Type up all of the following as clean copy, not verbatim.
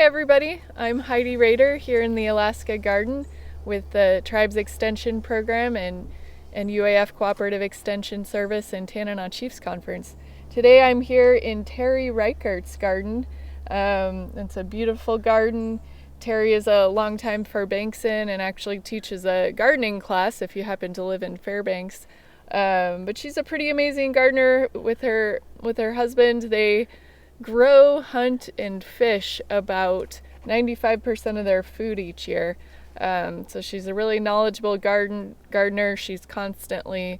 everybody, I'm Heidi Rader here in the Alaska Garden with the Tribe's Extension Program and UAF Cooperative Extension Service and Tanana Chiefs Conference. Today I'm here in Terry Reichardt's garden. It's a beautiful garden. Terry is a longtime Fairbanksan and actually teaches a gardening class if you happen to live in Fairbanks. But she's a pretty amazing gardener with her husband. They grow, hunt, and fish about 95% of their food each year. So she's a really knowledgeable gardener. She's constantly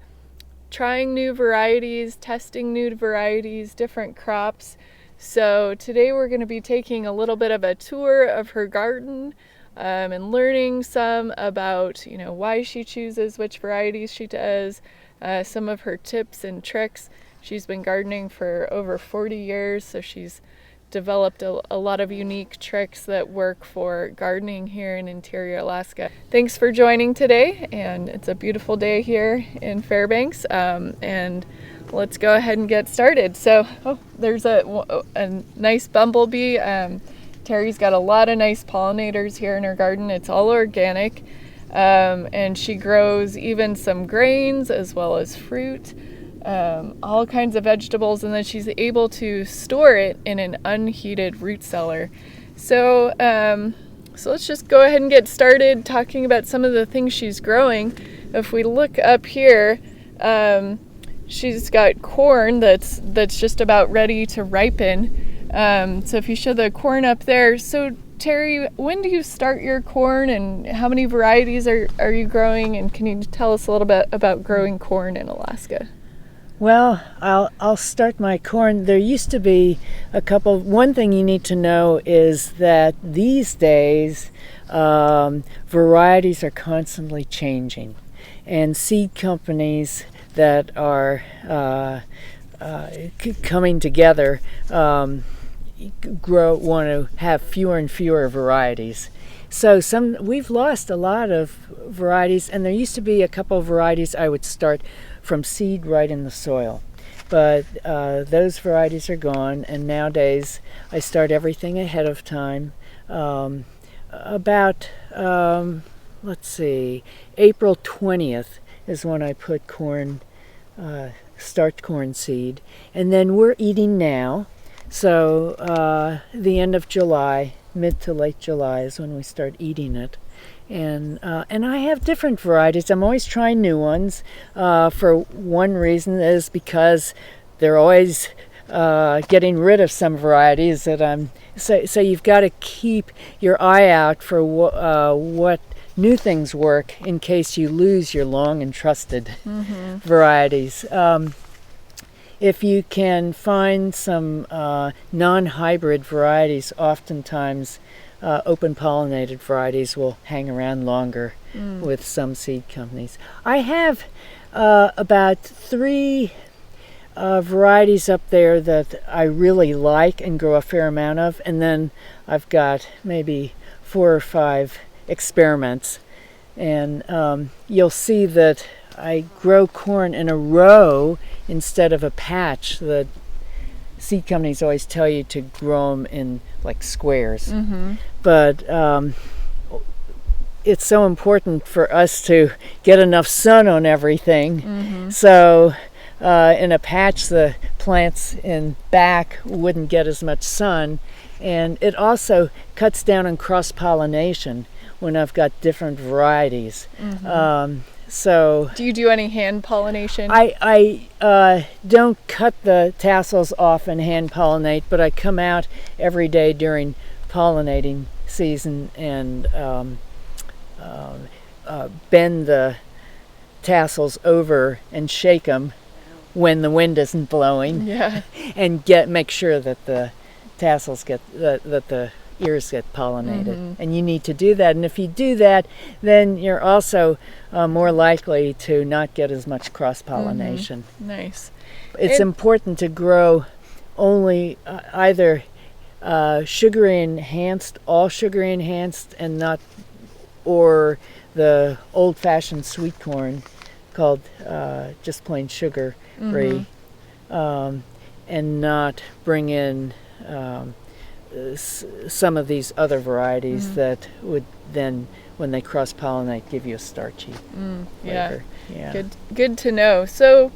trying new varieties, testing new varieties, different crops. So today we're going to be taking a little bit of a tour of her garden and learning some about, why she chooses which varieties she does, some of her tips and tricks. She's been gardening for over 40 years, so she's developed a lot of unique tricks that work for gardening here in interior Alaska. Thanks for joining today, and it's a beautiful day here in Fairbanks, and let's go ahead and get started. So, there's a nice bumblebee. Terry's got a lot of nice pollinators here in her garden. It's all organic, and she grows even some grains as well as fruit. All kinds of vegetables, and then she's able to store it in an unheated root cellar. So let's just go ahead and get started talking about some of the things she's growing. If we look up here, she's got corn that's just about ready to ripen. So if you show the corn up there, so Terry, when do you start your corn, and how many varieties are you growing, and can you tell us a little bit about growing corn in Alaska? Well, I'll start my corn. There used to be one thing you need to know is that these days varieties are constantly changing, and seed companies that are coming together want to have fewer and fewer varieties. So we've lost a lot of varieties, and there used to be a couple of varieties I would start from seed right in the soil. But those varieties are gone, and nowadays I start everything ahead of time. About April 20th is when I put start corn seed. And then we're eating now, so the end of July, mid to late July is when we start eating it. And I have different varieties. I'm always trying new ones. For one reason is because they're always getting rid of some varieties that so you've got to keep your eye out for what new things work in case you lose your long and trusted varieties. If you can find some non-hybrid varieties, oftentimes open pollinated varieties will hang around longer with some seed companies. I have about 3 varieties up there that I really like and grow a fair amount of, and then I've got maybe 4 or 5 experiments. And you'll see that I grow corn in a row instead of a patch. The seed companies always tell you to grow them in like squares. But it's so important for us to get enough sun on everything. So in a patch, the plants in back wouldn't get as much sun, and it also cuts down on cross-pollination when I've got different varieties. So do you do any hand pollination? I don't cut the tassels off and hand pollinate, but I come out every day during pollinating season and bend the tassels over and shake them when the wind isn't blowing, and make sure that the tassels that the ears get pollinated. And you need to do that, and if you do that, then you're also more likely to not get as much cross-pollination. Nice. It's important to grow only either sugary enhanced, all sugary enhanced, and not, or the old-fashioned sweet corn called just plain sugary, and not bring in some of these other varieties that would then, when they cross-pollinate, give you a starchy flavor. Yeah. Good to know. So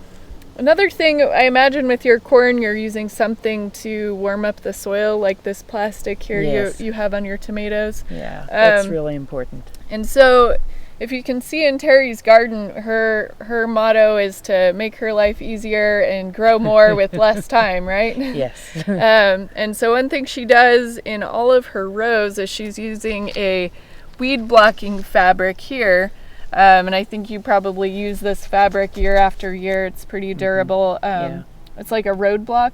another thing, I imagine with your corn, you're using something to warm up the soil, like this plastic here. Yes. you have on your tomatoes. Yeah, that's really important. And so if you can see in Terry's garden, her motto is to make her life easier and grow more with less time, right? Yes. And so one thing she does in all of her rows is she's using a weed blocking fabric here. And I think you probably use this fabric year after year. It's pretty durable. It's like a roadblock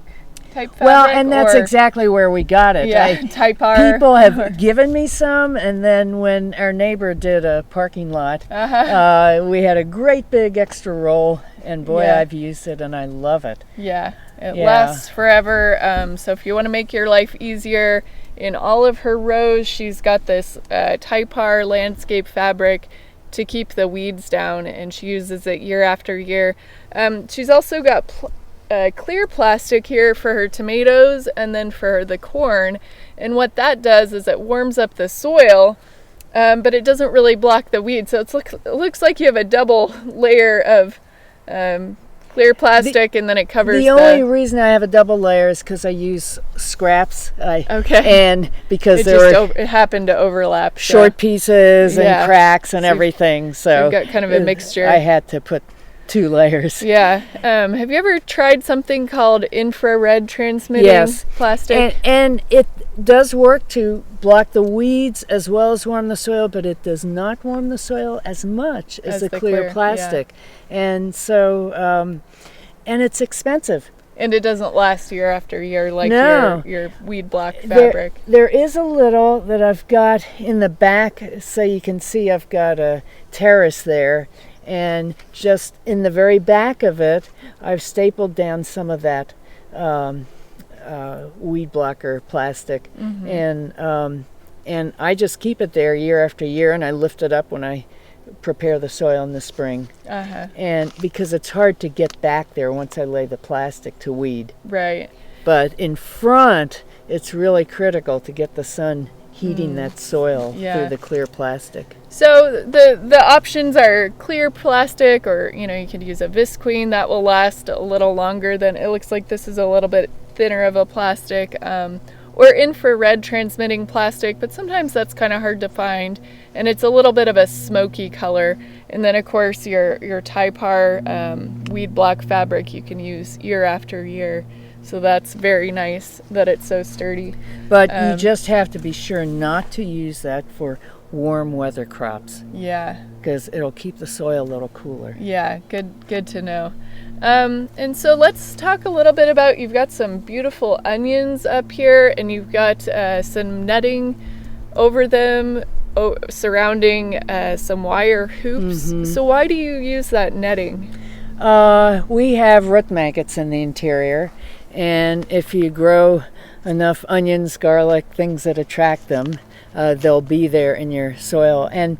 type fabric. Well, and that's exactly where we got it. Yeah, Typar. People have given me some, and then when our neighbor did a parking lot, we had a great big extra roll, and boy, I've used it, and I love it. Yeah, it lasts forever. So if you want to make your life easier, in all of her rows, she's got this Typar landscape fabric to keep the weeds down, and she uses it year after year. She's also got clear plastic here for her tomatoes and then for the corn, and what that does is it warms up the soil, but it doesn't really block the weeds, so it looks like you have a double layer of clear plastic, and then it covers the only reason I have a double layer is because I use scraps. And because it happened to overlap. Short pieces and cracks and everything. So you've got kind of a mixture. I had to put 2 layers. Yeah. Have you ever tried something called infrared transmitting plastic? And it does work to block the weeds as well as warm the soil, but it does not warm the soil as much as the clear plastic. And so, and it's expensive. And it doesn't last year after year like your weed block fabric. There is a little that I've got in the back, so you can see I've got a terrace there. And just in the very back of it, I've stapled down some of that weed blocker plastic, and I just keep it there year after year, and I lift it up when I prepare the soil in the spring. And because it's hard to get back there once I lay the plastic to weed. Right. But in front, it's really critical to get the sun heating that soil through the clear plastic. So the options are clear plastic, or you could use a visqueen that will last a little longer than it looks like. This is a little bit thinner of a plastic, or infrared transmitting plastic, but sometimes that's kind of hard to find, and it's a little bit of a smoky color. And then of course your Typar weed block fabric you can use year after year. So that's very nice that it's so sturdy. But you just have to be sure not to use that for warm weather crops. Yeah. Because it'll keep the soil a little cooler. Yeah, good to know. And so let's talk a little bit about, you've got some beautiful onions up here, and you've got some netting over them surrounding some wire hoops. So why do you use that netting? We have root maggots in the interior. And if you grow enough onions, garlic, things that attract them, they'll be there in your soil. And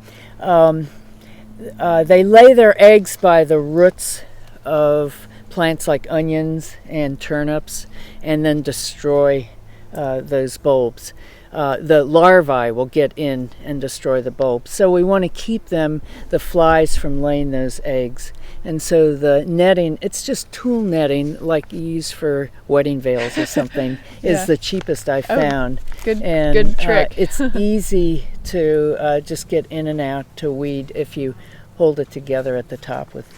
they lay their eggs by the roots of plants like onions and turnips, and then destroy those bulbs. The larvae will get in and destroy the bulbs. So we want to keep the flies from laying those eggs. And so the netting, it's just tulle netting like you use for wedding veils or something, is the cheapest I found. Good trick. It's easy to just get in and out to weed if you hold it together at the top with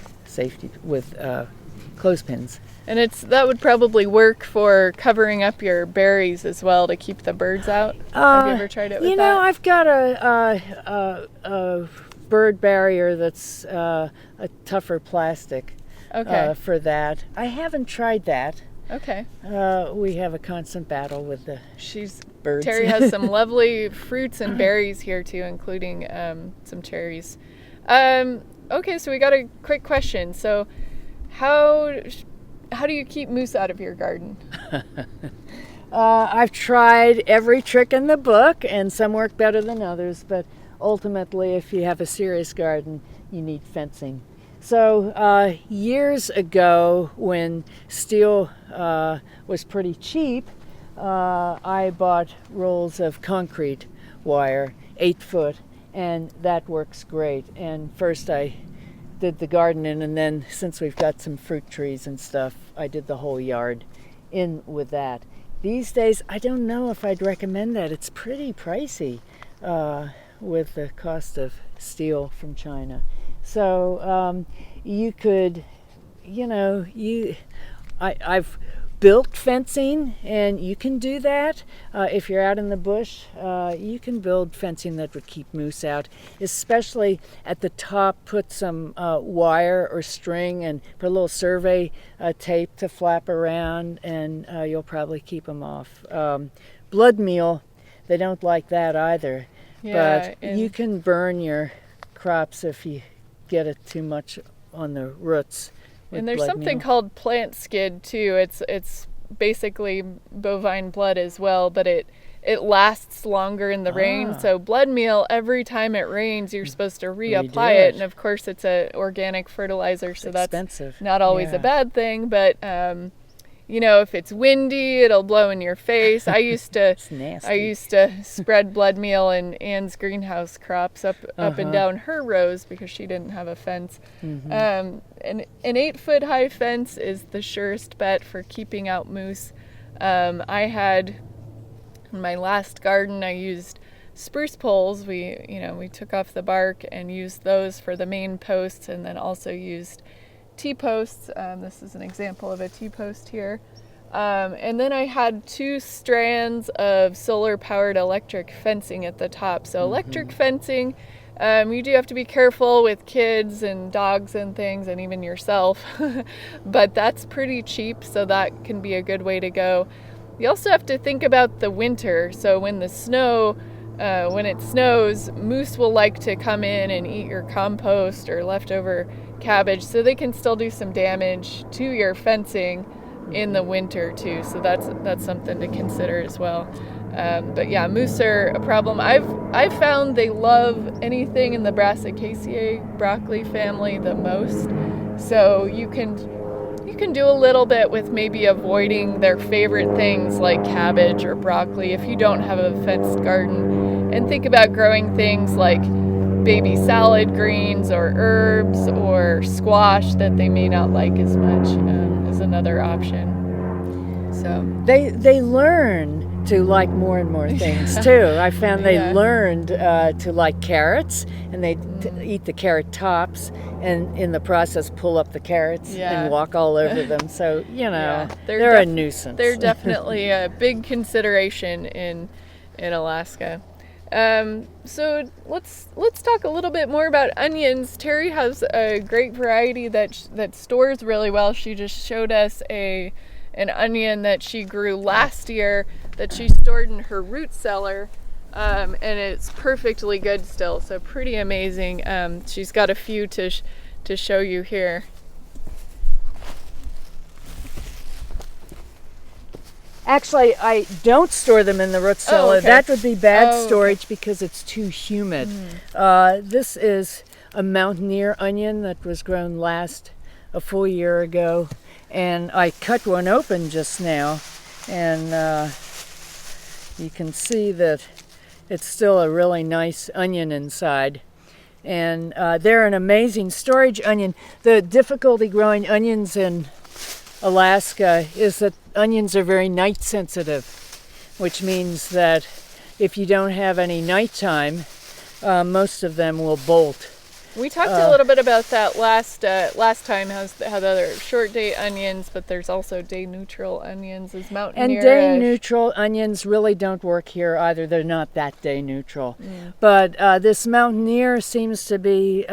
clothespins. And that would probably work for covering up your berries as well to keep the birds out. Have you ever tried it with that? I've got a bird barrier that's a tougher plastic for that. I haven't tried that. Okay. We have a constant battle with the birds. Terry has some lovely fruits and berries here too, including some cherries. Okay, so we got a quick question. So how do you keep moose out of your garden? I've tried every trick in the book, and some work better than others, but ultimately, if you have a serious garden, you need fencing. So years ago, when steel was pretty cheap, I bought rolls of concrete wire, 8 foot, and that works great. And first I did the garden in, and then since we've got some fruit trees and stuff, I did the whole yard in with that. These days, I don't know if I'd recommend that. It's pretty pricey with the cost of steel from China. So you could, I've built fencing, and you can do that if you're out in the bush. You can build fencing that would keep moose out, especially at the top. Put some wire or string and put a little survey tape to flap around, and you'll probably keep them off. Blood meal, they don't like that either. Yeah, but you can burn your crops if you get it too much on the roots. And there's something called plant skid too. It's basically bovine blood as well, but it lasts longer in the rain. So blood meal, every time it rains, you're supposed to reapply it. And of course, it's an organic fertilizer, so that's expensive. Not always a bad thing. But if it's windy, it'll blow in your face. I used to spread blood meal in Anne's greenhouse crops up and down her rows because she didn't have a fence. Mm-hmm. An 8-foot high fence is the surest bet for keeping out moose. I had in my last garden, I used spruce poles. We took off the bark and used those for the main posts, and then also used T-posts. This is an example of a T-post here. And then I had 2 strands of solar-powered electric fencing at the top. So electric fencing, you do have to be careful with kids and dogs and things, and even yourself. But that's pretty cheap, so that can be a good way to go. You also have to think about the winter. So when it snows, moose will like to come in and eat your compost or leftover cabbage, so they can still do some damage to your fencing in the winter too. So that's something to consider as well. But yeah, moose are a problem. I've found they love anything in the Brassicaceae broccoli family the most. So you can do a little bit with maybe avoiding their favorite things like cabbage or broccoli if you don't have a fenced garden, and think about growing things like baby salad greens or herbs or squash that they may not like as much is another option. So they learn to like more and more things too. I found they learned to like carrots, and they eat the carrot tops, and in the process pull up the carrots and walk all over them. So they're a nuisance. They're definitely a big consideration in Alaska. So let's talk a little bit more about onions. Terry has a great variety that stores really well. She just showed us an onion that she grew last year that she stored in her root cellar, and it's perfectly good still. So pretty amazing. She's got a few to show you here. Actually, I don't store them in the root cellar. Okay. That would be bad storage because it's too humid. This is a Mountaineer onion that was grown a full year ago, and I cut one open just now, and you can see that it's still a really nice onion inside. And they're an amazing storage onion. The difficulty growing onions in Alaska is that onions are very night sensitive, which means that if you don't have any nighttime, most of them will bolt. We talked a little bit about that last time, how there are short day onions, but there's also day neutral onions as Mountaineer. And day neutral onions really don't work here either. They're not that day neutral. But this Mountaineer seems to be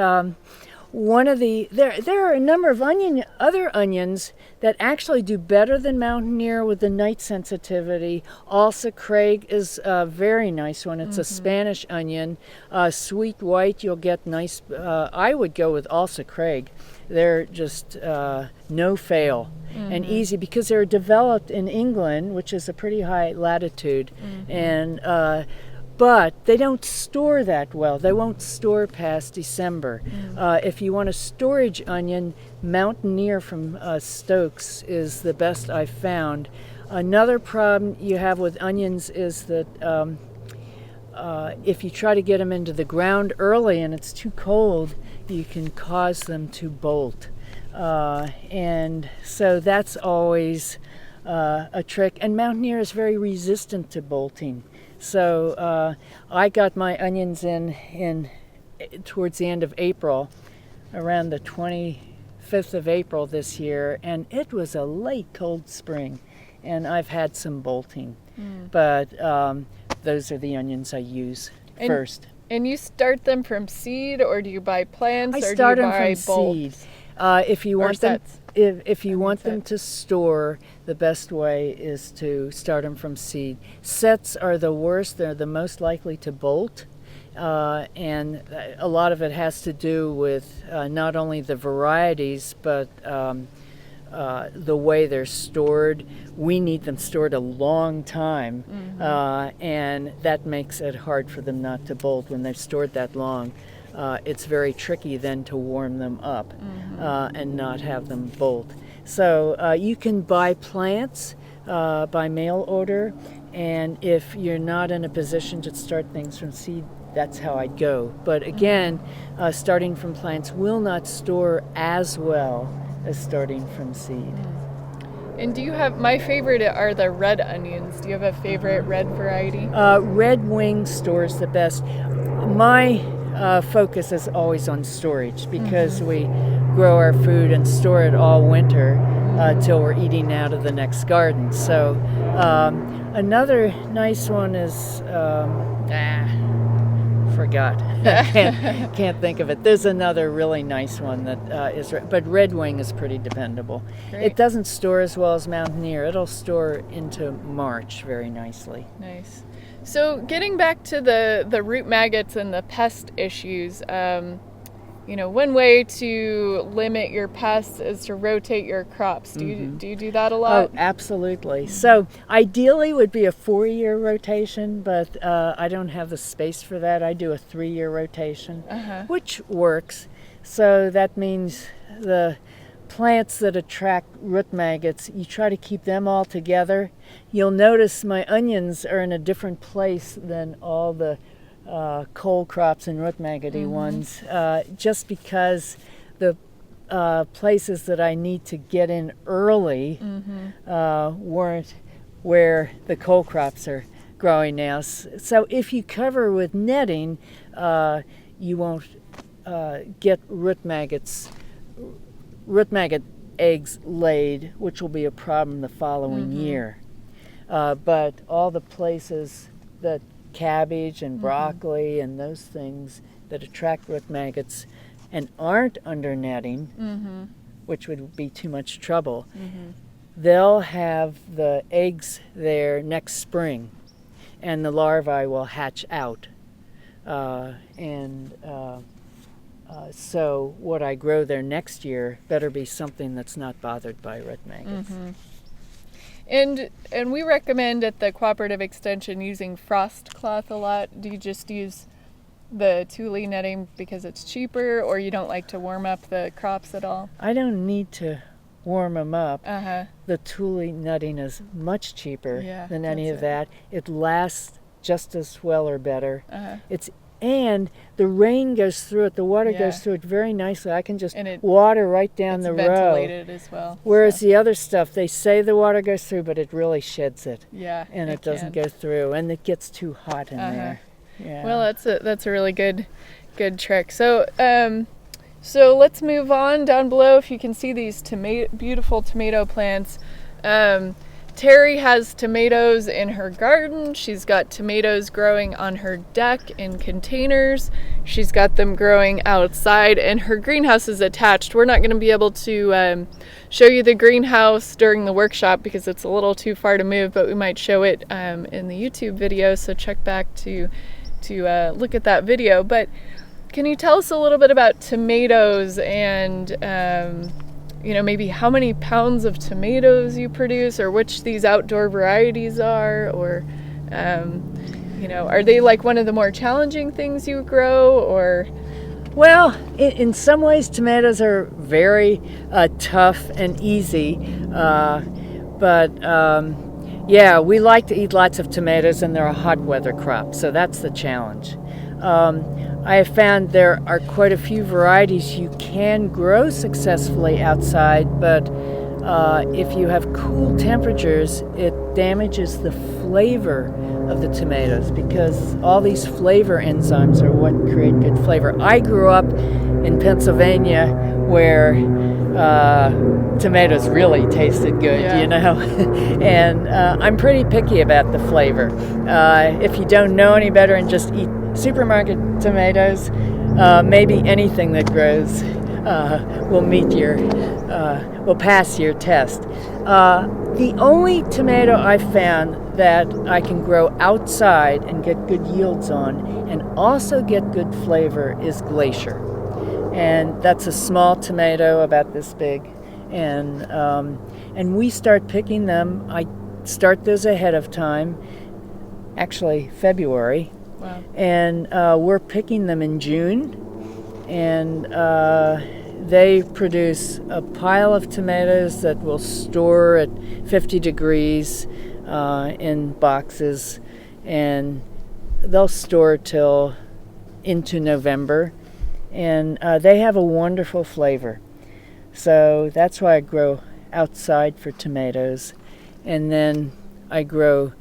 one of the, there are a number of other onions that actually do better than Mountaineer with the night sensitivity. Alsa Craig is a very nice one. It's a Spanish onion. Sweet white, you'll get nice, I would go with Alsa Craig. They're just no fail and easy because they're developed in England, which is a pretty high latitude. And but they don't store that well. They won't store past December. If you want a storage onion, Mountaineer from Stokes is the best I've found. Another problem you have with onions is that if you try to get them into the ground early and it's too cold, you can cause them to bolt. And so that's always a trick. And Mountaineer is very resistant to bolting. So I got my onions in towards the end of April, around the 25th of April this year, and it was a late cold spring, and I've had some bolting. But those are the onions I use first. And you start them from seed, or do you buy plants, I or start do you them buy from bulbs? seed. If you want them, if you want them to store, the best way is to start them from seed. Sets are the worst; they're the most likely to bolt, and a lot of it has to do with not only the varieties, but the way they're stored. We need them stored a long time, and that makes it hard for them not to bolt when they're stored that long. It's very tricky then to warm them up and not have them bolt. So you can buy plants by mail order, and if you're not in a position to start things from seed, that's how I'd go. But again, starting from plants will not store as well as starting from seed. And do you have, my favorite are the red onions. Do you have a favorite red variety? Red Wing stores the best. My focus is always on storage because we grow our food and store it all winter till we're eating out of the next garden. So another nice one is forgot. Can't think of it. There's another really nice one that is, but Red Wing is pretty dependable. Great. It doesn't store as well as Mountaineer. It'll store into March very nicely. Nice. So getting back to the root maggots and the pest issues, one way to limit your pests is to rotate your crops. Do you do that a lot? Oh, absolutely. So ideally would be a 4-year rotation, but I don't have the space for that. I do a 3-year rotation, which works. So that means the plants that attract root maggots, you try to keep them all together. You'll notice my onions are in a different place than all the cole crops and root maggoty ones, just because the places that I need to get in early weren't where the cole crops are growing now. So if you cover with netting, you won't get root maggot eggs laid, which will be a problem the following year. But all the places that cabbage and broccoli and those things that attract root maggots and aren't under netting, which would be too much trouble, they'll have the eggs there next spring, and the larvae will hatch out. So what I grow there next year better be something that's not bothered by root maggots. And we recommend at the Cooperative Extension using frost cloth a lot. Do you just use the tule netting because it's cheaper, or you don't like to warm up the crops at all? I don't need to warm them up. The tule netting is much cheaper than any of that. It lasts just as well or better. And the rain goes through it, the water goes through it very nicely. I can just water right down the row. It's ventilated as well. Whereas the other stuff, they say the water goes through, but it really sheds it. And it doesn't go through, and it gets too hot in there. Well, that's a really good trick. So let's move on down below. If you can see these beautiful tomato plants. Terry has tomatoes in her garden. She's got tomatoes growing on her deck in containers. She's got them growing outside, and her greenhouse is attached. We're not going to be able to show you the greenhouse during the workshop because it's a little too far to move, but we might show it in the YouTube video, so check back to look at that video. But can you tell us a little bit about tomatoes and maybe how many pounds of tomatoes you produce, or which these outdoor varieties are, or are they like one of the more challenging things you grow, or? Well, in some ways tomatoes are very tough and easy, but Yeah, we like to eat lots of tomatoes, and they're a hot weather crop, so that's the challenge. I have found there are quite a few varieties you can grow successfully outside, but if you have cool temperatures, it damages the flavor of the tomatoes because all these flavor enzymes are what create good flavor. I grew up in Pennsylvania where tomatoes really tasted good, Yeah. you know, and I'm pretty picky about the flavor. If you don't know any better and just eat supermarket tomatoes, maybe anything that grows will pass your test. The only tomato I found that I can grow outside and get good yields on and also get good flavor is Glacier. And that's a small tomato about this big. And we start picking them. I start those ahead of time, actually February. Wow. And we're picking them in June. And they produce a pile of tomatoes that we'll store at 50 degrees in boxes, and they'll store till into November, and they have a wonderful flavor. So that's why I grow outside for tomatoes, and then I grow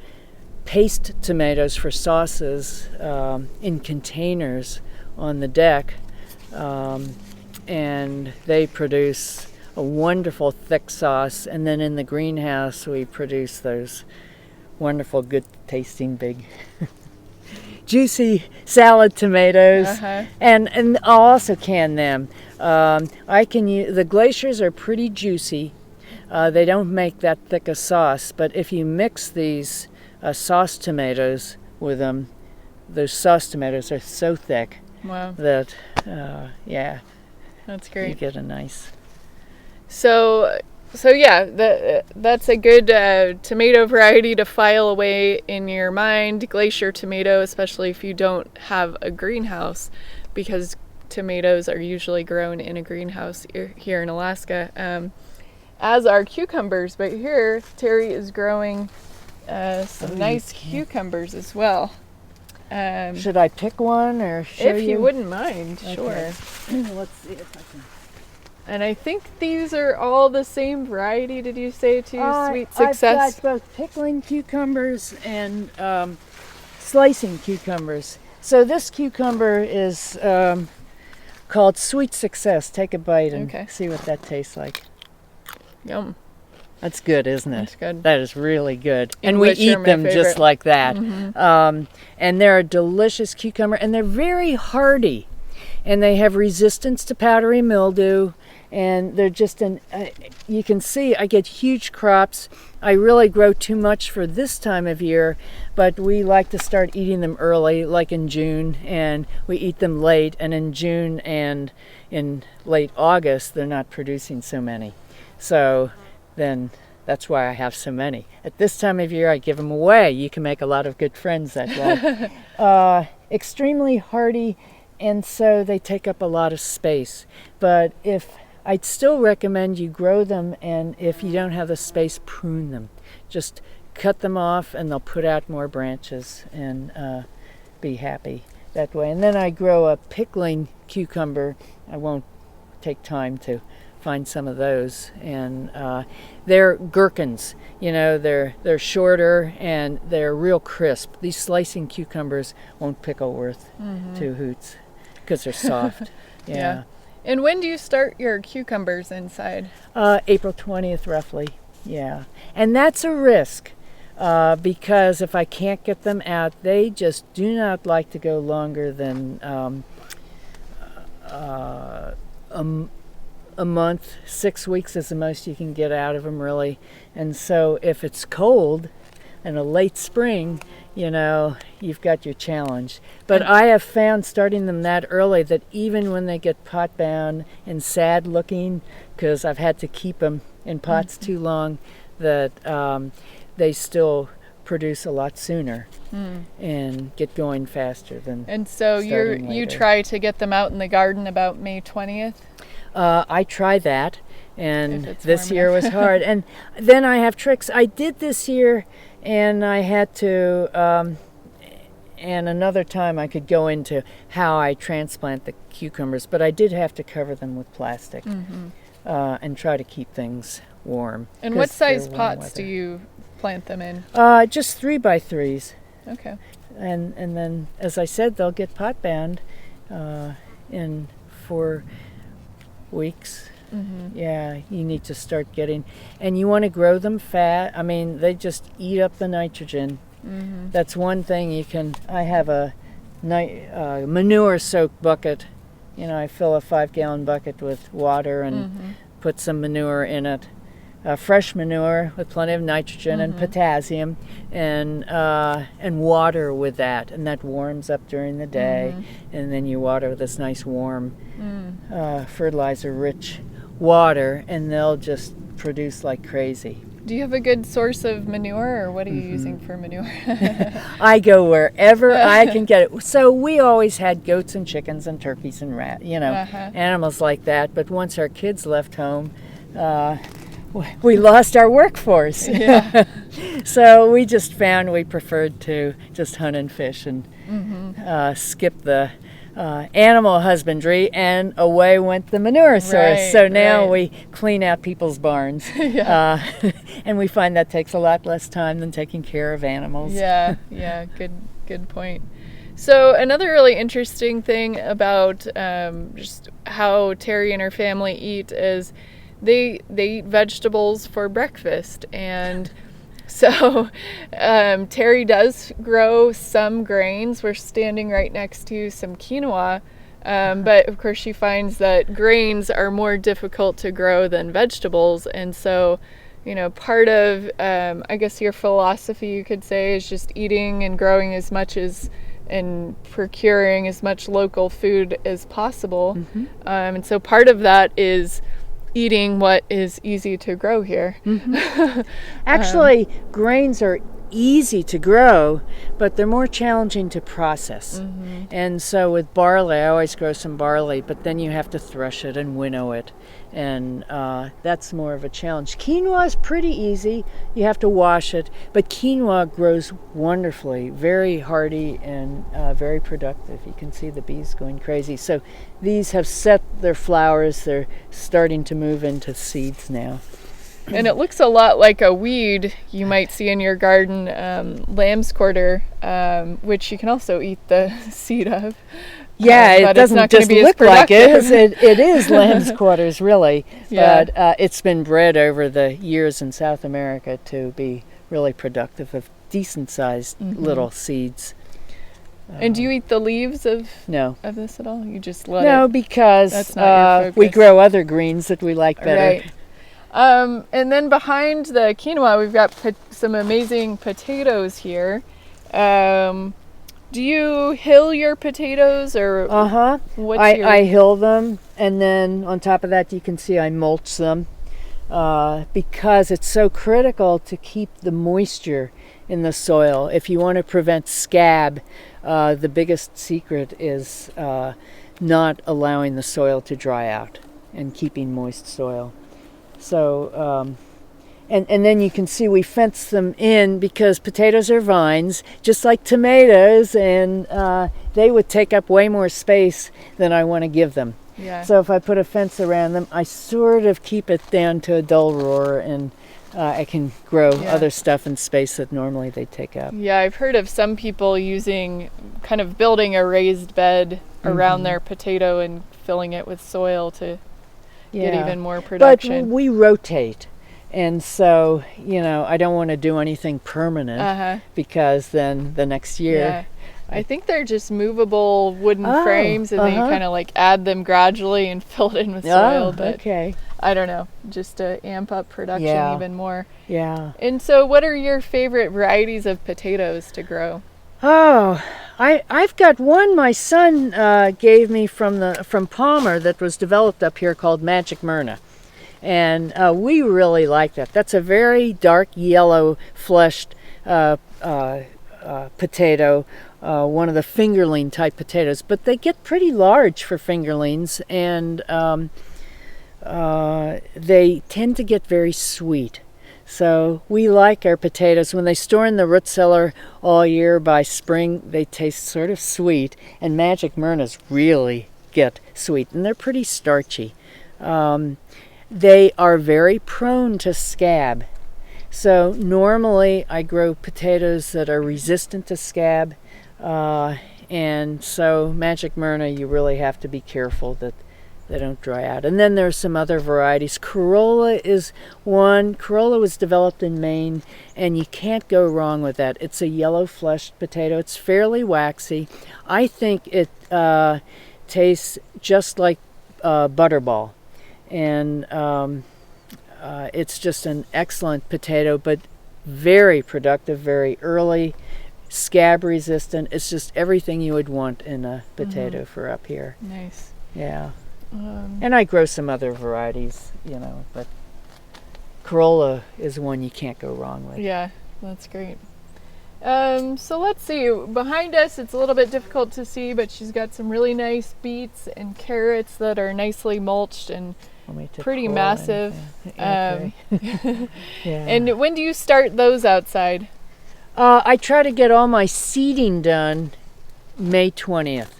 paste tomatoes for sauces in containers on the deck. And they produce a wonderful thick sauce, and then in the greenhouse we produce those wonderful good tasting big juicy salad tomatoes. And I'll also can them. I can use the Glaciers are pretty juicy. They don't make that thick a sauce, but if you mix these sauce tomatoes with them, those sauce tomatoes are so thick. Wow. That yeah, That's great. you get a nice. So yeah, that's a good tomato variety to file away in your mind. Glacier tomato, especially if you don't have a greenhouse, because tomatoes are usually grown in a greenhouse here in Alaska, as are cucumbers. But here, Terry is growing some nice cucumbers as well. Should I pick one or show if you wouldn't mind, Okay. sure. Let's see if I can. And I think these are all the same variety, did you say, too? Sweet Success? I've got both pickling cucumbers and slicing cucumbers. So this cucumber is called Sweet Success. Take a bite and see what that tastes like. Yum. That's good, isn't it? That's good. That is really good. And English we are eat my them favorite. just like that. Mm-hmm. And they're a delicious cucumber, and they're very hardy. And they have resistance to powdery mildew. And they're just you can see I get huge crops. I really grow too much for this time of year, but we like to start eating them early, like in June, and we eat them late. And in June and in late August, they're not producing so many. So then that's why I have so many. At this time of year, I give them away. You can make a lot of good friends that way. Extremely hardy, and so they take up a lot of space. But I'd still recommend you grow them, and if you don't have the space, prune them. Just cut them off, and they'll put out more branches and be happy that way. And then I grow a pickling cucumber. I won't take time to find some of those, and they're gherkins. You know, they're shorter and they're real crisp. These slicing cucumbers won't pickle worth two hoots because they're soft. Yeah. And when do you start your cucumbers inside? April 20th, roughly. Yeah, and that's a risk because if I can't get them out, they just do not like to go longer than a month. 6 weeks is the most you can get out of them, really. And so if it's cold in a late spring, you know, you've got your challenge. But I have found starting them that early that even when they get pot bound and sad looking, because I've had to keep them in pots too long, that they still produce a lot sooner and get going faster than. And so you try to get them out in the garden about May 20th? I try that, And If it's this warm year enough. was hard. And then I have tricks. I did this year, and I had to, and another time I could go into how I transplant the cucumbers, but I did have to cover them with plastic and try to keep things warm. And what 'cause they're size warm pots weather. do you plant them in? Just 3x3s. Okay. And then, as I said, they'll get pot bound in 4 weeks. Yeah, you need to start getting, and you want to grow them fat. I mean, they just eat up the nitrogen. That's one thing you can. I have a manure-soaked bucket. You know, I fill a 5-gallon bucket with water and put some manure in it. Fresh manure with plenty of nitrogen and potassium, and water with that, and that warms up during the day, and then you water with this nice warm fertilizer-rich water, and they'll just produce like crazy. Do you have a good source of manure, or what are you using for manure? I go wherever I can get it. So we always had goats and chickens and turkeys and animals like that, but once our kids left home, we lost our workforce. Yeah. So we just found we preferred to just hunt and fish and skip the animal husbandry, and away went the manure source. Right, so now right. we clean out people's barns. And we find that takes a lot less time than taking care of animals. Yeah, good point. So another really interesting thing about just how Terry and her family eat is they eat vegetables for breakfast. And so Terry does grow some grains. We're standing right next to some quinoa, but of course she finds that grains are more difficult to grow than vegetables. And so, you know, part of, I guess your philosophy, you could say, is just eating and growing as much as and procuring as much local food as possible. And so part of that is eating what is easy to grow here. Actually, grains are easy to grow, but they're more challenging to process. And so with barley, I always grow some barley, but then you have to thresh it and winnow it, and that's more of a challenge. Quinoa is pretty easy. You have to wash it, but quinoa grows wonderfully, very hardy and very productive. You can see the bees going crazy. So these have set their flowers. They're starting to move into seeds now. And it looks a lot like a weed you might see in your garden, lamb's quarter, which you can also eat the seed of. Yeah, it but it's doesn't not gonna just be as look like it. productive. It is lamb's quarters, really. Yeah. But it's been bred over the years in South America to be really productive of decent-sized little seeds. And do you eat the leaves of No. this at all? You just let No, it? because That's not your we focus. grow other greens that we like better. Right. And then behind the quinoa, we've got some amazing potatoes here. Do you hill your potatoes, or what's your... I hill them, and then on top of that you can see I mulch them because it's so critical to keep the moisture in the soil. If you want to prevent scab, the biggest secret is not allowing the soil to dry out and keeping moist soil. So, and then you can see we fence them in because potatoes are vines, just like tomatoes, and they would take up way more space than I want to give them. Yeah. So if I put a fence around them, I sort of keep it down to a dull roar, and I can grow other stuff in space that normally they take up. Yeah, I've heard of some people building a raised bed around their potato and filling it with soil to get even more production. But we rotate, and so I don't want to do anything permanent because then the next year. Yeah. I think they're just movable wooden frames, and then you kind of like add them gradually and fill it in with soil. But okay. I don't know, just to amp up production even more. Yeah. And so, what are your favorite varieties of potatoes to grow? Oh, I've got one my son gave me from Palmer that was developed up here called Magic Myrna, and we really like that. That's a very dark yellow fleshed potato, one of the fingerling type potatoes, but they get pretty large for fingerlings, and they tend to get very sweet. So we like our potatoes. When they store in the root cellar all year, by spring they taste sort of sweet, and Magic Myrnas really get sweet, and they're pretty starchy. They are very prone to scab. So normally I grow potatoes that are resistant to scab, and so Magic Myrna, you really have to be careful that they don't dry out. And then there's some other varieties. Corolla is one. Corolla was developed in Maine, and you can't go wrong with that. It's a yellow-fleshed potato. It's fairly waxy. I think it tastes just like Butterball. And it's just an excellent potato, but very productive, very early, scab resistant. It's just everything you would want in a potato for up here. Nice. Yeah. And I grow some other varieties, but Corolla is one you can't go wrong with. Yeah, that's great. So let's see. Behind us, it's a little bit difficult to see, but she's got some really nice beets and carrots that are nicely mulched and pretty massive. Okay. Yeah. And when do you start those outside? I try to get all my seeding done May 20th.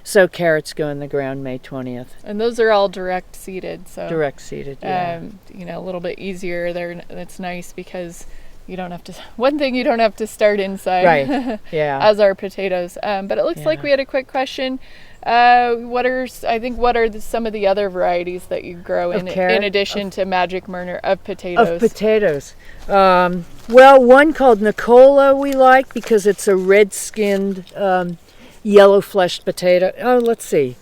So carrots go in the ground May 20th. And those are all direct seeded. So direct seeded, yeah. A little bit easier there. That's nice because you don't have to. One thing, you don't have to start inside. Right. Yeah. As our potatoes. But it looks like we had a quick question. What are some of the other varieties that you grow in addition to Magic Myrna of potatoes? Of potatoes. Well, one called Nicola we like because it's a red-skinned, yellow-fleshed potato. Oh, let's see.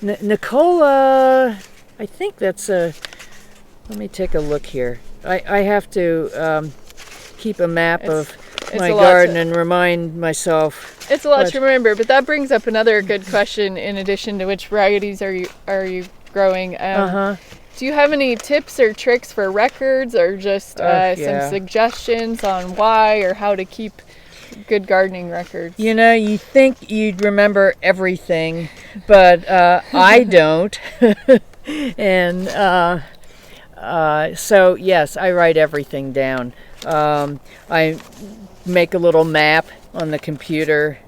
Nicola, I think that's a... Let me take a look here. I have to keep a map of my garden and remind myself. It's a lot to remember, but that brings up another good question in addition to which varieties are you growing. Do you have any tips or tricks for records or just some suggestions on why or how to keep good gardening records? You think you'd remember everything, but I don't. And so, yes, I write everything down. I make a little map on the computer,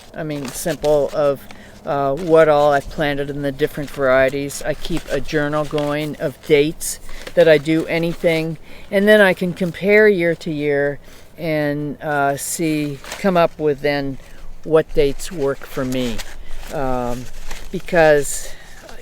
simple, of what all I've planted in the different varieties. I keep a journal going of dates that I do anything, and then I can compare year to year and come up with then what dates work for me. Because,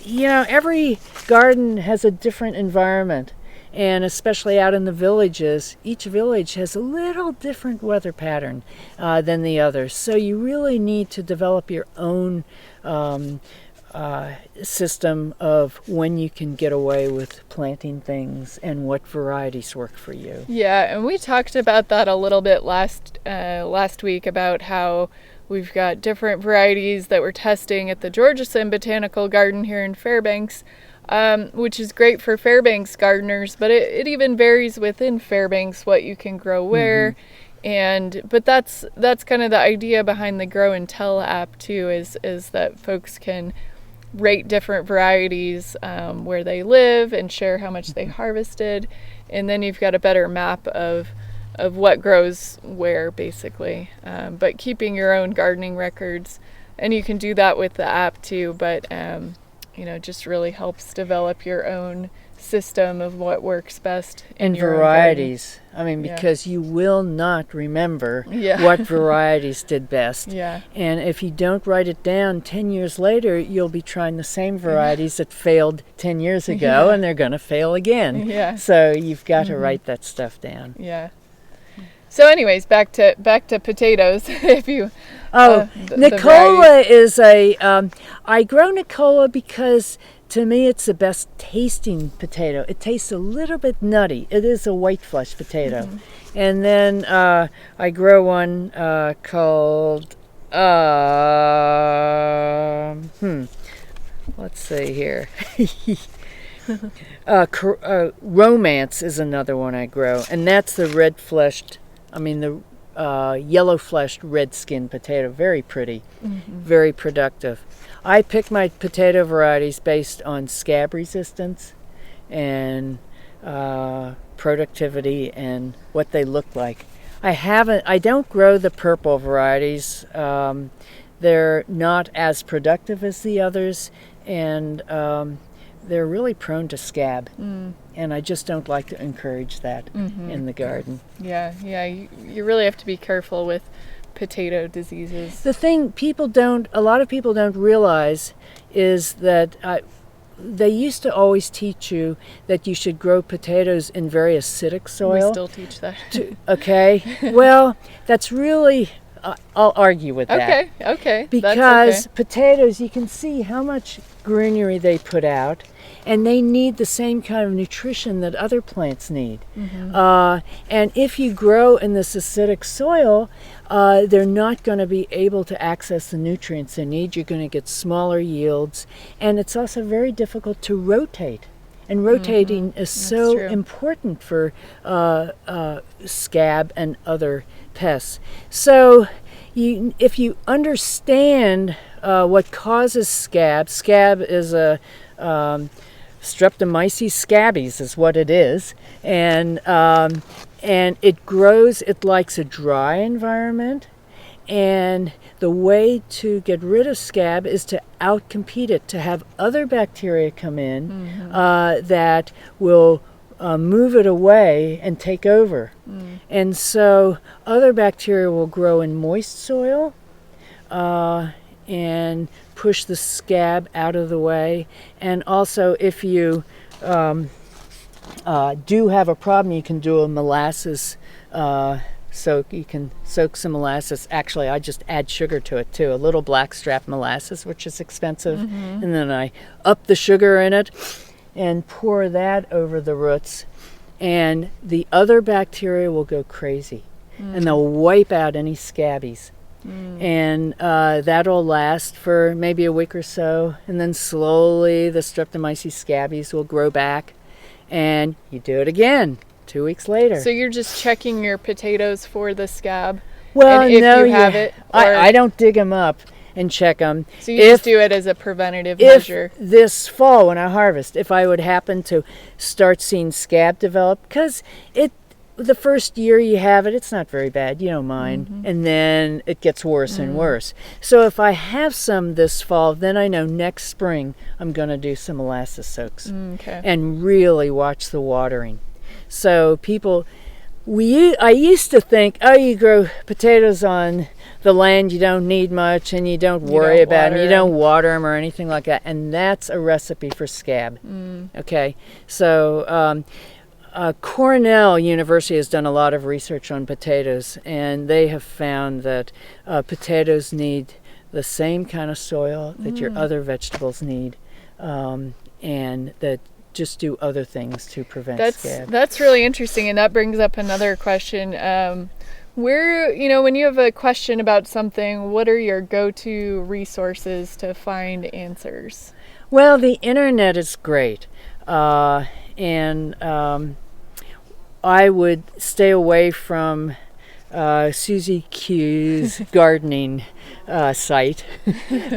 every garden has a different environment. And especially out in the villages, each village has a little different weather pattern than the others. So you really need to develop your own system of when you can get away with planting things and what varieties work for you. Yeah, and we talked about that a little bit last week about how we've got different varieties that we're testing at the Georgeson Botanical Garden here in Fairbanks. Which is great for Fairbanks gardeners, but it even varies within Fairbanks what you can grow where. But that's kind of the idea behind the Grow and Tell app too, is that folks can rate different varieties where they live and share how much they harvested, and then you've got a better map of what grows where basically. But keeping your own gardening records, and you can do that with the app too, but just really helps develop your own system of what works best in your varieties. Because you will not remember what varieties did best. Yeah. And if you don't write it down 10 years later, you'll be trying the same varieties that failed 10 years ago, and they're going to fail again. Yeah. So you've got to write that stuff down. Yeah. So anyways, back to potatoes. If you Nicola is I grow Nicola because to me it's the best tasting potato. It tastes a little bit nutty. It is a white flesh potato. And then I grow one called let's see here. Romance is another one I grow, and that's the red fleshed. yellow-fleshed red-skinned potato. Very pretty, very productive. I pick my potato varieties based on scab resistance and productivity and what they look like. I don't grow the purple varieties. They're not as productive as the others, and they're really prone to scab. And I just don't like to encourage that in the garden. Yeah, you really have to be careful with potato diseases. The thing a lot of people don't realize is that they used to always teach you that you should grow potatoes in very acidic soil. We still teach that. Okay. Well, that's really, I'll argue with that. Okay. Because potatoes, you can see how much greenery they put out, and they need the same kind of nutrition that other plants need. And if you grow in this acidic soil, they're not going to be able to access the nutrients they need. You're going to get smaller yields, and it's also very difficult to rotate. And rotating is so important for scab and other pests. So if you understand what causes scab is a Streptomyces scabies is what it is, and it grows. It likes a dry environment, and the way to get rid of scab is to outcompete it, to have other bacteria come in that will move it away and take over. And so other bacteria will grow in moist soil and push the scab out of the way. And also, if you do have a problem, you can do a molasses soak. You can soak some molasses. Actually, I just add sugar to it too, a little blackstrap molasses, which is expensive. And then I up the sugar in it and pour that over the roots. And the other bacteria will go crazy, and they'll wipe out any scabies. And that'll last for maybe a week or so, and then slowly the Streptomyces scabies will grow back, and you do it again 2 weeks later. So you're just checking your potatoes for the scab? Well, and if no, you have it? I don't dig them up and check them. So you just do it as a preventative measure? If this fall when I harvest, if I would happen to start seeing scab develop, because the first year you have it, it's not very bad, you don't mind, and then it gets worse and worse. So if I have some this fall, then I know next spring I'm going to do some molasses soaks and really watch the watering. So I used to think, you grow potatoes on the land, you don't need much, and you don't worry about them, you don't water them or anything like that, and that's a recipe for scab. Okay, so Cornell University has done a lot of research on potatoes, and they have found that potatoes need the same kind of soil that your other vegetables need, and that just do other things to prevent scab. That's really interesting, and that brings up another question. When you have a question about something, what are your go-to resources to find answers? Well, the internet is great, and I would stay away from Susie Q's gardening site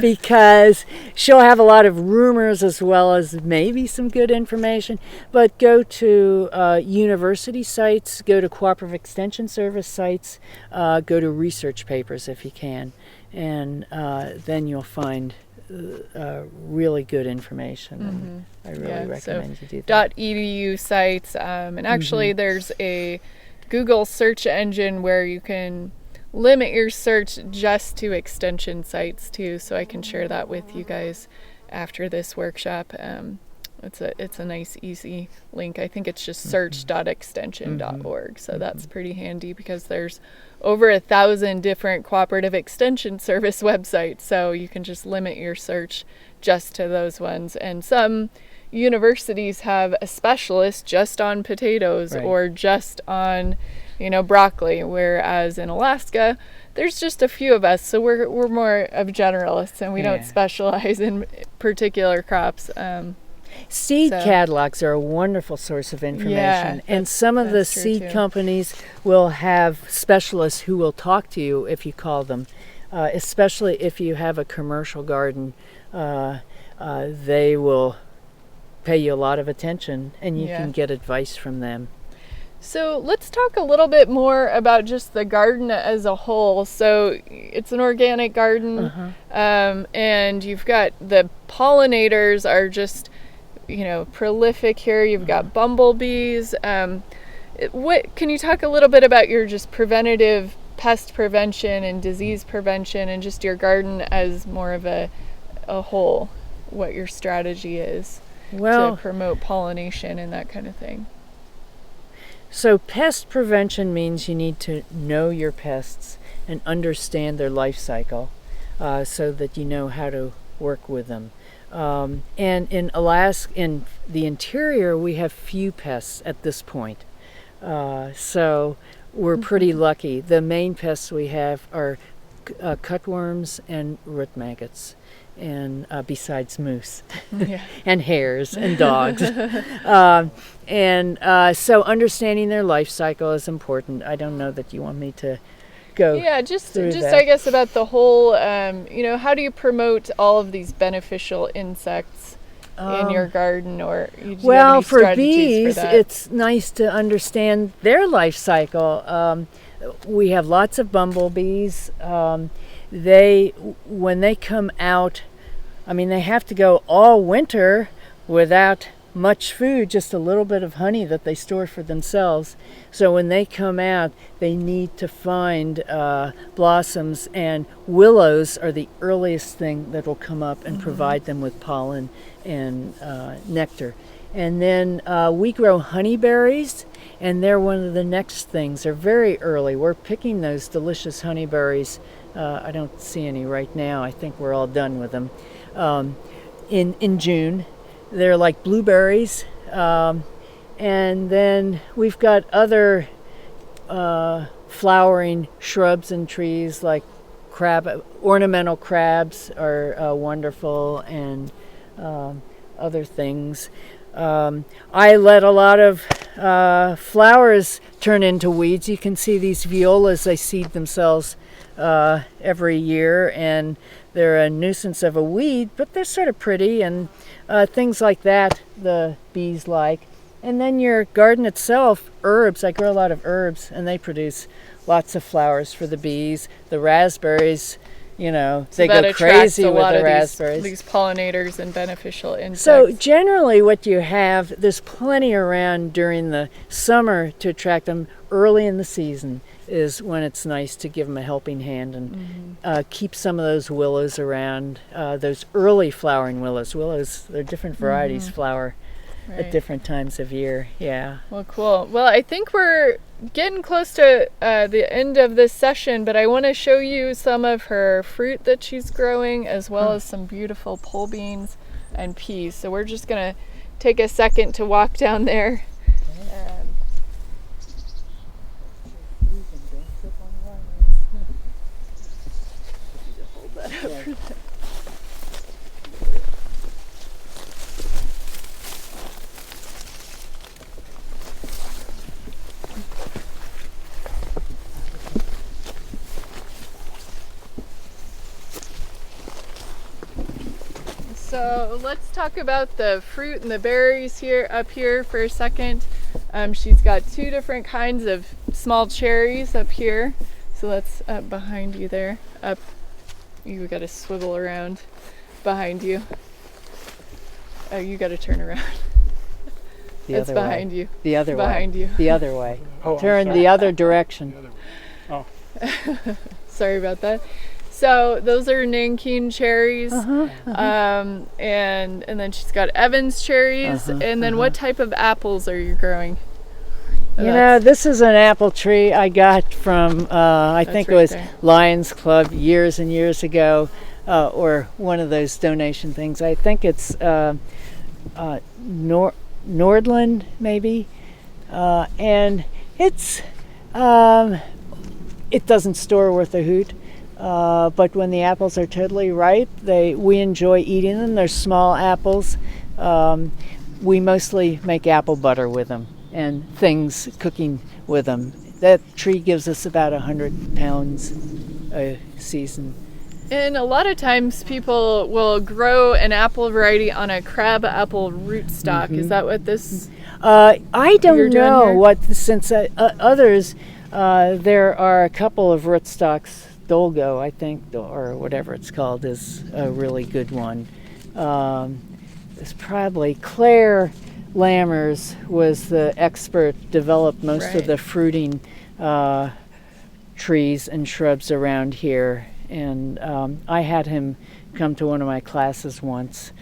because she'll have a lot of rumors as well as maybe some good information. But go to university sites, go to Cooperative Extension Service sites, go to research papers if you can, and then you'll find really good information. And I really recommend you do that. .edu sites, and actually there's a Google search engine where you can limit your search just to extension sites too, so I can share that with you guys after this workshop. It's a nice easy link. I think it's just search.extension.org, so that's pretty handy because there's over 1,000 different Cooperative Extension Service websites, so you can just limit your search just to those ones. And some universities have a specialist just on potatoes or just on broccoli, whereas in Alaska there's just a few of us, so we're more of generalists and we don't specialize in particular crops. Seed So- catalogs are a wonderful source of information, and some of the that's true, seed too. companies will have specialists who will talk to you if you call them, especially if you have a commercial garden. They will pay you a lot of attention, and you Yeah. can get advice from them. So let's talk a little bit more about just the garden as a whole. So it's an organic garden, and you've got the pollinators are just, prolific here. You've got bumblebees. What can you talk a little bit about your just preventative pest prevention and disease prevention, and just your garden as more of a whole? What your strategy is to promote pollination and that kind of thing. So pest prevention means you need to know your pests and understand their life cycle, so that you know how to work with them. And in Alaska, in the interior, we have few pests at this point. So we're pretty lucky. The main pests we have are cutworms and root maggots, and besides moose and hares and dogs. So understanding their life cycle is important. I don't know that you want me to go just that. I guess about the whole, how do you promote all of these beneficial insects in your garden, or do you have any for strategies bees, for that? it's nice to understand their life cycle. We have lots of bumblebees. When they come out, they have to go all winter without much food, just a little bit of honey that they store for themselves. So when they come out, they need to find blossoms, and willows are the earliest thing that will come up and provide them with pollen and nectar. And then we grow honeyberries, and they're one of the next things. They're very early. We're picking those delicious honeyberries. I don't see any right now. I think we're all done with them. In June. They're like blueberries. And then we've got other flowering shrubs and trees like ornamental crabs are wonderful, and other things. I let a lot of flowers turn into weeds. You can see these violas, they seed themselves every year, and they're a nuisance of a weed, but they're sort of pretty, and things like that the bees like. And then your garden itself, herbs. I grow a lot of herbs, and they produce lots of flowers for the bees. The raspberries, they go crazy with the raspberries. These pollinators and beneficial insects. So generally what you have, there's plenty around during the summer to attract them. Early in the season is when it's nice to give them a helping hand and keep some of those willows around, those early flowering willows. Willows, they're different varieties, flower at different times of year. Yeah. Well, cool. Well, I think we're getting close to the end of this session, but I want to show you some of her fruit that she's growing, as well as some beautiful pole beans and peas. So we're just going to take a second to walk down there. So let's talk about the fruit and the berries up here for a second. She's got two different kinds of small cherries up here. So that's up behind you there. Up, you got to swivel around behind you. Oh, you got to turn around. It's behind you. The other way. Behind you. The other way. Oh, Turn the other direction. Oh. Sorry about that. So those are Nanking cherries, and then she's got Evans cherries, and then what type of apples are you growing? This is an apple tree I got from, I think it was Lions Club years and years ago, or one of those donation things. I think it's Nordland, maybe, and it's it doesn't store worth a hoot. But when the apples are totally ripe, we enjoy eating them. They're small apples. we mostly make apple butter with them and things cooking with them. That tree gives us about 100 pounds a season. And a lot of times people will grow an apple variety on a crab apple rootstock. Is that what this? I don't know here? what, since others, there are a couple of rootstocks. Dolgo, I think, or whatever it's called, is a really good one. It's probably Claire Lammers was the expert, developed most of the fruiting trees and shrubs around here. And I had him come to one of my classes once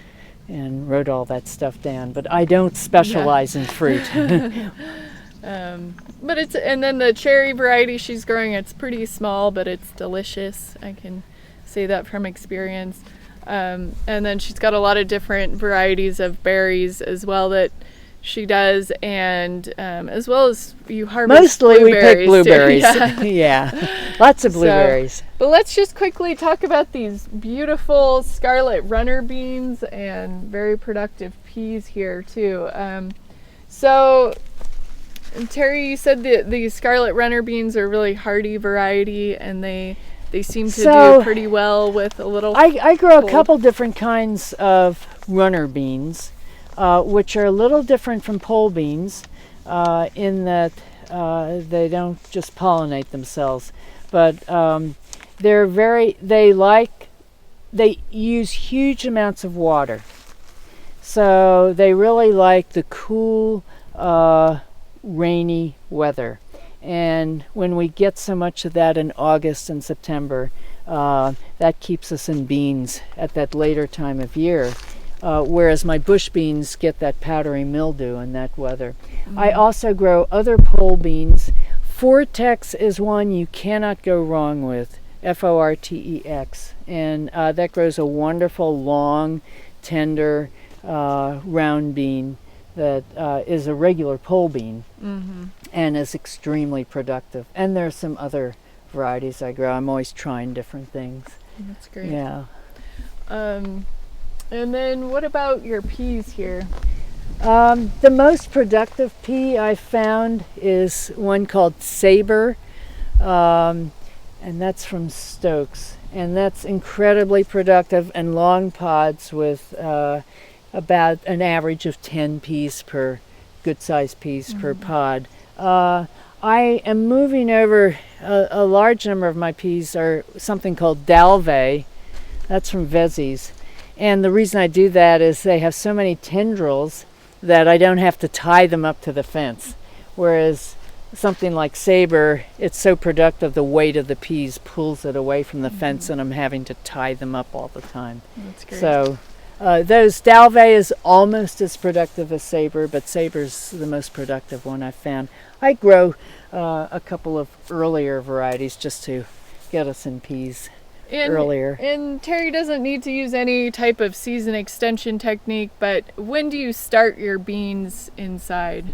and wrote all that stuff down. But I don't specialize in fruit. But it's, and then the cherry variety she's growing, it's pretty small, but it's delicious. I can say that from experience. And then she's got a lot of different varieties of berries as well that she does, and as well as you harvest mostly we pick blueberries. Yeah. Yeah, lots of blueberries. But let's just quickly talk about these beautiful scarlet runner beans and very productive peas here too. So Terry, you said that the scarlet runner beans are really hardy variety, and they seem to do pretty well with a little. I grow a couple different kinds of runner beans, which are a little different from pole beans in that they don't just pollinate themselves, but they use huge amounts of water. So they really like the cool, rainy weather. And when we get so much of that in August and September, that keeps us in beans at that later time of year. Whereas my bush beans get that powdery mildew in that weather. I also grow other pole beans. Fortex is one you cannot go wrong with, Fortex. And that grows a wonderful, long, tender, round bean that is a regular pole bean and is extremely productive. And there's some other varieties I grow. I'm always trying different things. That's great. Yeah. And then what about your peas here? The most productive pea I found is one called Sabre, and that's from Stokes. And that's incredibly productive and long pods with about an average of 10 peas per, good-sized peas per pod. I am moving over, a large number of my peas are something called Dalve. That's from Vezzie's. And the reason I do that is they have so many tendrils that I don't have to tie them up to the fence. Whereas something like Sabre, it's so productive, the weight of the peas pulls it away from the fence, and I'm having to tie them up all the time. That's great. So those Dalve is almost as productive as Sabre, but Sabre's the most productive one I've found. I grow a couple of earlier varieties just to get us in peas earlier. And Terry doesn't need to use any type of season extension technique, but when do you start your beans inside?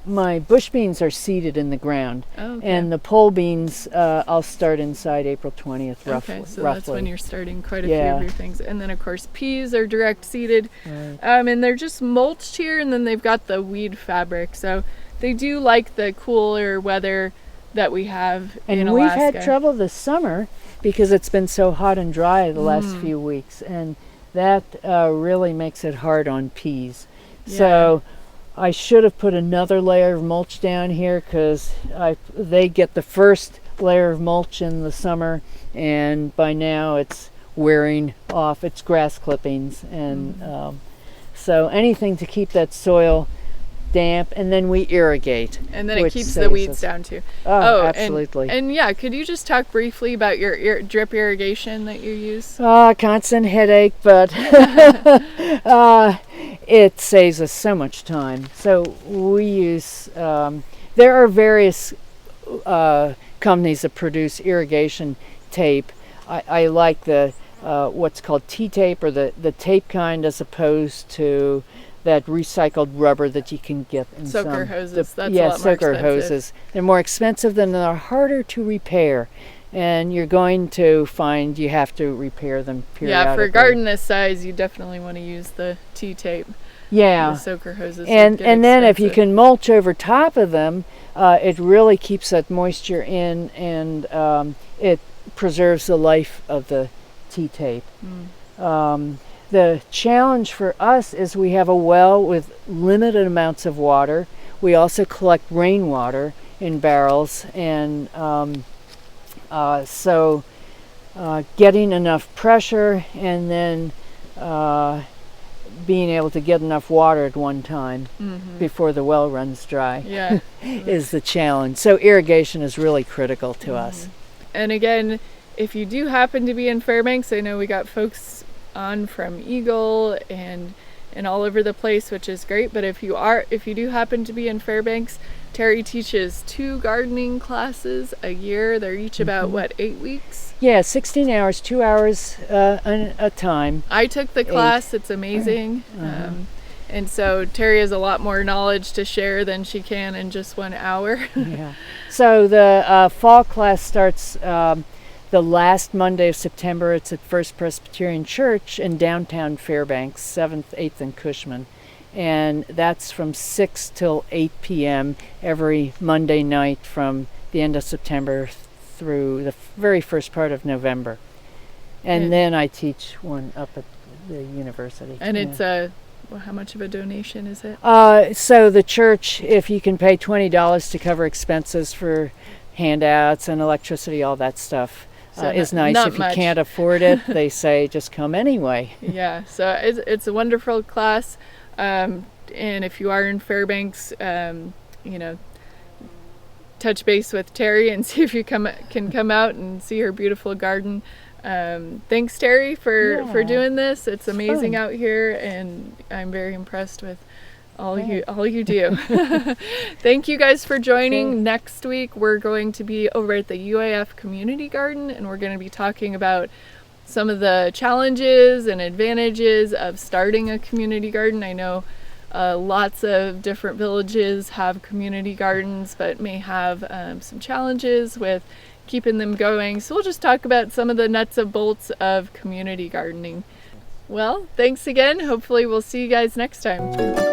My bush beans are seeded in the ground, and the pole beans I'll start inside April 20th, roughly. Okay, so that's when you're starting quite a few of your things. And then, of course, peas are direct seeded, and they're just mulched here, and then they've got the weed fabric. So they do like the cooler weather that we have in Alaska. And we've had trouble this summer because it's been so hot and dry the last few weeks, and that really makes it hard on peas. Yeah. So I should have put another layer of mulch down here because they get the first layer of mulch in the summer, and by now it's wearing off. It's grass clippings, and so anything to keep that soil damp, and then we irrigate. And then it keeps the weeds down too. Oh, absolutely. And yeah, could you just talk briefly about your drip irrigation that you use? Constant headache, but it saves us so much time. So we use, there are various companies that produce irrigation tape. I like the what's called T-tape, or the tape kind, as opposed to that recycled rubber that you can get in soaker hoses. That's yeah, a lot more soaker expensive. hoses. They're more expensive, than they're harder to repair. and you're going to find you have to repair them periodically. Yeah, for a garden this size, you definitely want to use the T-tape. Yeah. The soaker hoses. And then if you can mulch over top of them, it really keeps that moisture in, and it preserves the life of the T-tape. The challenge for us is we have a well with limited amounts of water. We also collect rainwater in barrels, and so getting enough pressure and then being able to get enough water at one time before the well runs dry is the challenge. So irrigation is really critical to us. And again, if you do happen to be in Fairbanks, I know we got folks on from Eagle and all over the place, which is great. But if you do happen to be in Fairbanks, Terry teaches 2 gardening classes a year. They're each about 8 weeks? Yeah, 16 hours, 2 hours a time. I took the class. It's amazing. And so Terry has a lot more knowledge to share than she can in just 1 hour. Yeah. So the fall class starts the last Monday of September. It's at First Presbyterian Church in downtown Fairbanks, 7th, 8th, and Cushman. And that's from 6 till 8 p.m. every Monday night from the end of September through the very first part of November. And then I teach one up at the university. And it's how much of a donation is it? So the church, if you can pay $20 to cover expenses for handouts and electricity, all that stuff, is nice. If you can't afford it, they say just come anyway. Yeah, so it's a wonderful class. And if you are in Fairbanks, touch base with Terry and see if you can come out and see her beautiful garden. Thanks, Terry, for doing this. It's amazing out here, and I'm very impressed with all you do. Thank you guys for joining. Next week we're going to be over at the UAF Community Garden, and we're going to be talking about some of the challenges and advantages of starting a community garden. I know lots of different villages have community gardens, but may have some challenges with keeping them going. So we'll just talk about some of the nuts and bolts of community gardening. Well, thanks again. Hopefully we'll see you guys next time.